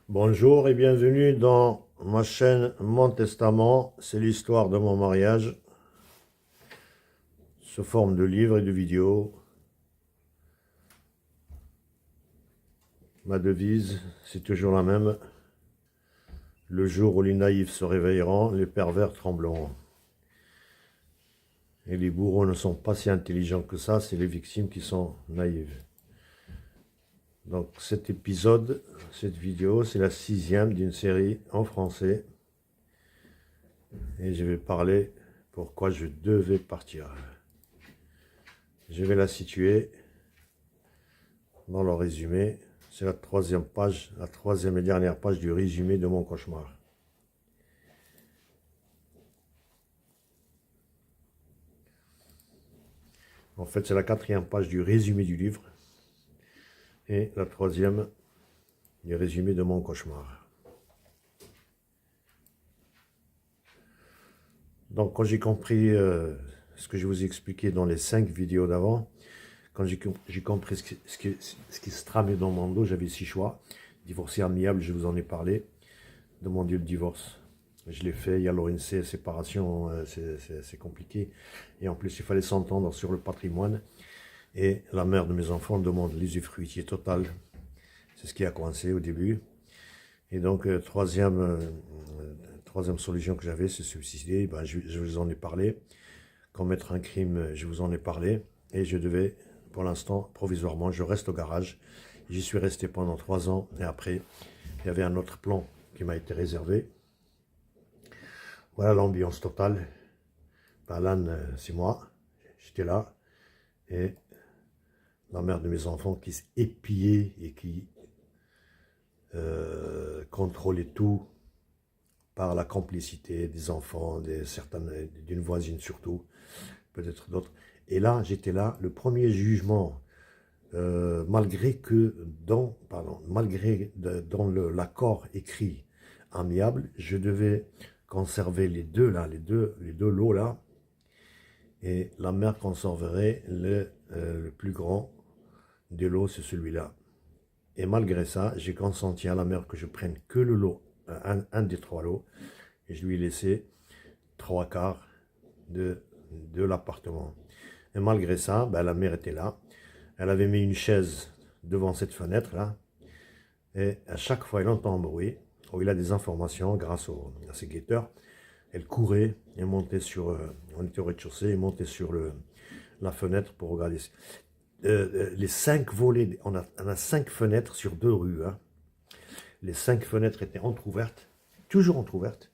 Bonjour et bienvenue dans ma chaîne Mon Testament. C'est l'histoire de mon mariage sous forme de livres et de vidéos. Ma devise, c'est toujours la même. Le jour où les naïfs se réveilleront, les pervers trembleront. Et les bourreaux ne sont pas si intelligents que ça, c'est les victimes qui sont naïves. Donc cet épisode, cette vidéo, c'est la 6e d'une série en français. Et je vais parler pourquoi je devais partir. Je vais la situer dans le résumé. C'est la 3e page, la 3e et dernière page du résumé de mon cauchemar. En fait, c'est la 4e page du résumé du livre et la 3e du résumé de mon cauchemar. Donc, quand j'ai compris ce que je vous ai expliqué dans les 5 vidéos d'avant, quand j'ai compris ce qui se tramait dans mon dos, j'avais 6 choix. Divorcer amiable, je vous en ai parlé. Demander le divorce. Je l'ai fait, il y a l'ONC, séparation, c'est compliqué. Et en plus, il fallait s'entendre sur le patrimoine. Et la mère de mes enfants demande l'usufruitier total. C'est ce qui a coincé au début. Et donc, troisième solution que j'avais, c'est se suicider. Ben, je vous en ai parlé. Commettre un crime, je vous en ai parlé. Et je devais, pour l'instant, provisoirement, je reste au garage. J'y suis resté pendant 3 ans. Et après, il y avait un autre plan qui m'a été réservé. Voilà l'ambiance totale. Alan, c'est moi. J'étais là. Et la mère de mes enfants qui s'épiait et qui contrôlait tout par la complicité des enfants, d'une voisine surtout, peut-être d'autres. Et là, j'étais là, le premier jugement, malgré dans l'accord écrit amiable, je devais conserver les deux lots là, et la mère conserverait le plus grand des lots, c'est celui-là. Et malgré ça, j'ai consenti à la mère que je prenne que le lot, un des 3 lots, et je lui ai laissé 3/4 de l'appartement. Et malgré ça, ben, la mère était là. Elle avait mis une chaise devant cette fenêtre-là. Et à chaque fois, elle entend un bruit, où il a des informations grâce à ses guetteurs. Elle courait et montait sur... on était au rez-de-chaussée, et montait sur la fenêtre pour regarder. Les 5 volets, on a 5 fenêtres sur 2 rues. Hein. Les 5 fenêtres étaient entrouvertes, toujours entrouvertes.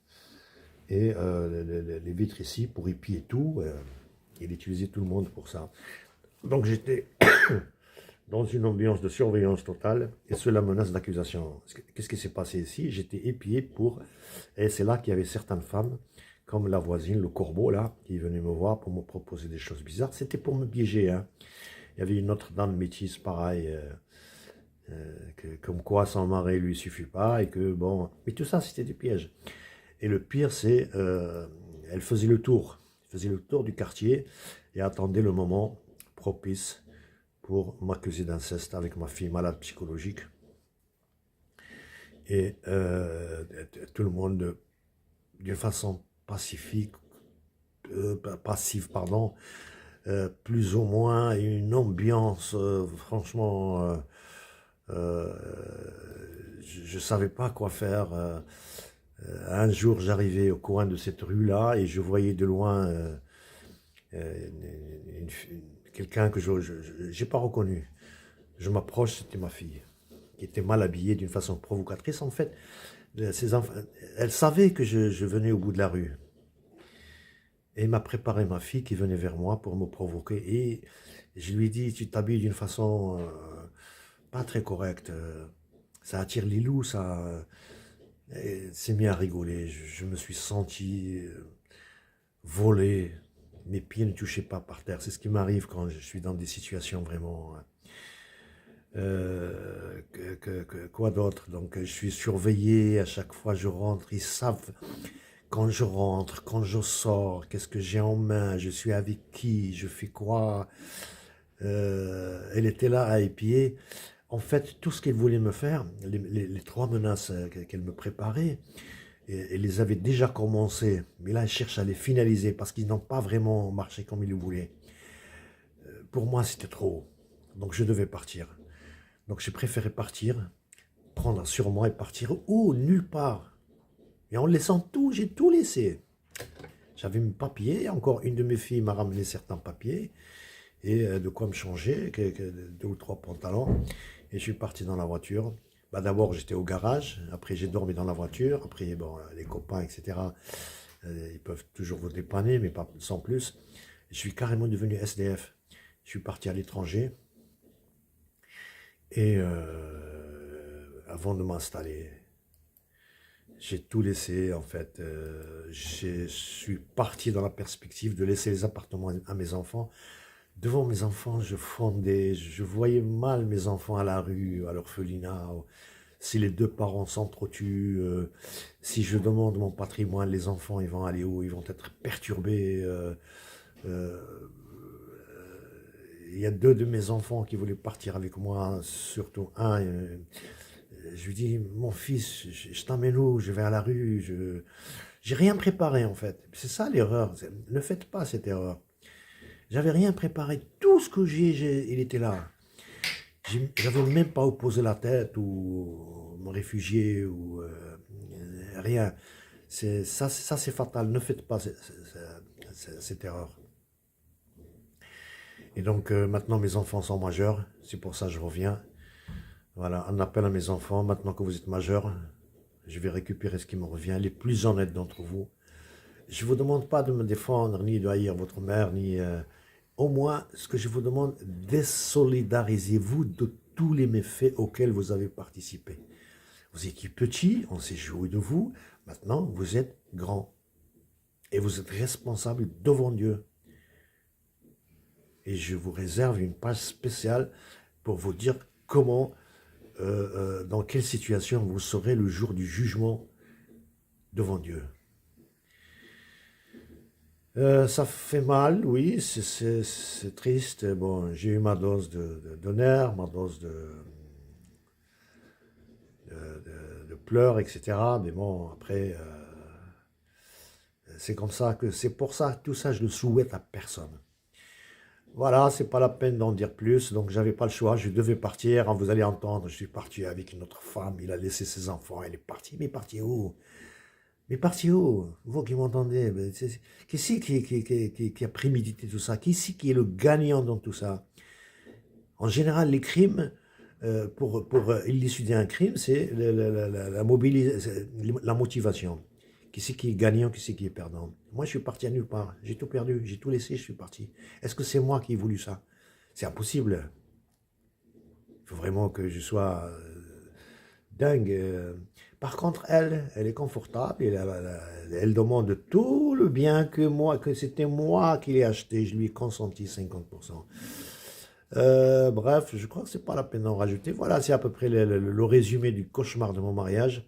Et les vitres ici, pour épier tout, il utilisait tout le monde pour ça. Donc j'étais dans une ambiance de surveillance totale et sous la menace d'accusation. Qu'est-ce qui s'est passé ici? J'étais épié pour... Et c'est là qu'il y avait certaines femmes, comme la voisine, le corbeau là, qui venait me voir pour me proposer des choses bizarres. C'était pour me piéger. Hein. Il y avait une autre dame métisse, pareil, comme quoi son mari lui suffit pas et que bon... Mais tout ça, c'était des pièges. Et le pire, c'est elle faisait le tour. Elle faisait le tour du quartier et attendait le moment propice pour m'accuser d'inceste avec ma fille malade psychologique. Et tout le monde, d'une façon pacifique, passive, pardon, plus ou moins, une ambiance, franchement, je ne savais pas quoi faire. Un jour, j'arrivais au coin de cette rue-là et je voyais de loin quelqu'un que je n'ai pas reconnu. Je m'approche, c'était ma fille, qui était mal habillée d'une façon provocatrice. En fait, elle savait que je venais au bout de la rue. Et m'a préparé ma fille qui venait vers moi pour me provoquer. Et je lui ai dit, tu t'habilles d'une façon pas très correcte. Ça attire les loups, ça... Elle s'est mis à rigoler. Je me suis senti volé. Mes pieds ne touchaient pas par terre. C'est ce qui m'arrive quand je suis dans des situations vraiment... quoi d'autre? Donc je suis surveillé à chaque fois que je rentre. Ils savent quand je rentre, quand je sors, qu'est-ce que j'ai en main, je suis avec qui, je fais quoi. Elle était là à épier. en fait, tout ce qu'elle voulait me faire, les 3 menaces qu'elle me préparait, elle les avait déjà commencées. Mais là, elle cherche à les finaliser parce qu'ils n'ont pas vraiment marché comme ils le voulaient. Pour moi, c'était trop. Donc, je devais partir. Donc, j'ai préféré partir, prendre sur moi et partir où? Nulle part. Et en laissant tout, j'ai tout laissé. J'avais mes papiers, encore une de mes filles m'a ramené certains papiers, et de quoi me changer, 2 ou 3 pantalons. Et je suis parti dans la voiture. Bah, d'abord, j'étais au garage, après j'ai dormi dans la voiture, après, bon, les copains, etc., ils peuvent toujours vous dépanner, mais pas sans plus. Je suis carrément devenu SDF. Je suis parti à l'étranger, et avant de m'installer, j'ai tout laissé, en fait. Je suis parti dans la perspective de laisser les appartements à mes enfants. Devant mes enfants, je fondais, je voyais mal mes enfants à la rue, à l'orphelinat. Si les 2 parents s'entretuent, si je demande mon patrimoine, les enfants, ils vont aller où? Ils vont être perturbés. Euh, il y a 2 de mes enfants qui voulaient partir avec moi, surtout un. Je lui dis, mon fils, je t'emmène où? Je vais à la rue. J'ai rien préparé, en fait. C'est ça l'erreur. Ne faites pas cette erreur. J'avais rien préparé. Tout ce que il était là. J'avais même pas opposé la tête ou me réfugier ou rien. Ça, c'est fatal. Ne faites pas cette erreur. Et donc maintenant mes enfants sont majeurs. C'est pour ça que je reviens. Voilà, un appel à mes enfants. Maintenant que vous êtes majeurs, je vais récupérer ce qui me revient. Les plus honnêtes d'entre vous. Je ne vous demande pas de me défendre, ni de haïr votre mère, ni... au moins, ce que je vous demande, désolidarisez-vous de tous les méfaits auxquels vous avez participé. Vous étiez petit, on s'est joué de vous. Maintenant, vous êtes grand. Et vous êtes responsable devant Dieu. Et je vous réserve une page spéciale pour vous dire comment, dans quelle situation vous serez le jour du jugement devant Dieu. Ça fait mal, oui, c'est triste. Bon, j'ai eu ma dose d'honneur, ma dose de pleurs, etc. Mais bon, après, c'est comme ça que c'est pour ça que tout ça, je le souhaite à personne. Voilà, c'est pas la peine d'en dire plus. Donc, j'avais pas le choix, je devais partir. Vous allez entendre, je suis parti avec une autre femme. Il a laissé ses enfants, elle est partie. Mais parti où? Mais parti où? Vous qui m'entendez, qui c'est qui a prémédité tout ça? Qui c'est qui est le gagnant dans tout ça? En général, les crimes, pour élucider un crime, c'est la motivation. Qui c'est qui est gagnant, qui c'est qui est perdant? Moi, je suis parti à nulle part. J'ai tout perdu, j'ai tout laissé, je suis parti. Est-ce que c'est moi qui ai voulu ça? C'est impossible. Il faut vraiment que je sois dingue. Par contre, elle est confortable. Elle demande tout le bien que moi, que c'était moi qui l'ai acheté. Je lui ai consenti 50%. Bref, je crois que c'est pas la peine d'en rajouter. Voilà, c'est à peu près le résumé du cauchemar de mon mariage.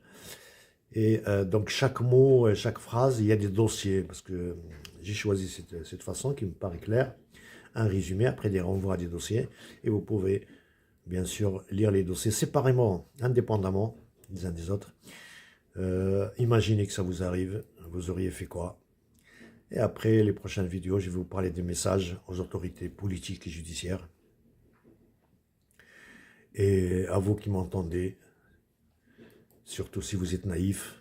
Et donc, chaque mot, chaque phrase, il y a des dossiers. Parce que j'ai choisi cette façon qui me paraît claire. Un résumé, après des renvois à des dossiers. Et vous pouvez, bien sûr, lire les dossiers séparément, indépendamment les uns des autres. Imaginez que ça vous arrive, vous auriez fait quoi? Et après les prochaines vidéos, je vais vous parler des messages aux autorités politiques et judiciaires. Et à vous qui m'entendez, surtout si vous êtes naïf,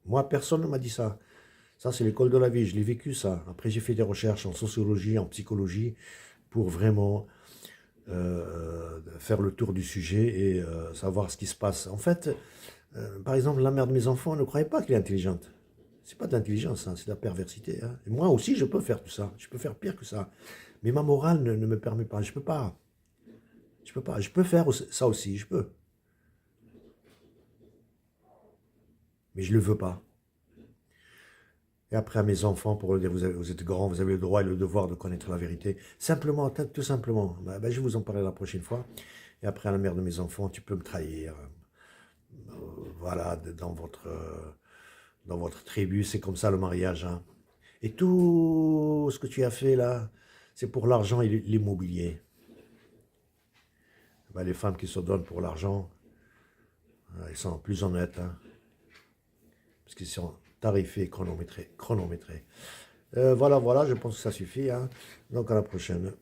moi personne ne m'a dit ça. Ça c'est l'école de la vie, je l'ai vécu ça. Après j'ai fait des recherches en sociologie, en psychologie, pour vraiment faire le tour du sujet et savoir ce qui se passe. En fait, par exemple, la mère de mes enfants ne croyait pas qu'elle est intelligente. C'est pas de l'intelligence, hein, c'est de la perversité. Hein. Et moi aussi, je peux faire tout ça. Je peux faire pire que ça. Mais ma morale ne me permet pas. Je peux pas. Je peux pas. Je peux faire ça aussi. Je peux. Mais je le veux pas. Et après, à mes enfants, pour leur dire, vous êtes grands, vous avez le droit et le devoir de connaître la vérité. Simplement, tout simplement. Je vais vous en parler la prochaine fois. Et après, à la mère de mes enfants, tu peux me trahir. Voilà, dans votre tribu, c'est comme ça le mariage. Hein. Et tout ce que tu as fait là, c'est pour l'argent et l'immobilier. Ben, les femmes qui se donnent pour l'argent, elles sont plus honnêtes, hein, parce qu'ils sont tarifés, chronométrés. Voilà, voilà, je pense que ça suffit, hein. Donc à la prochaine.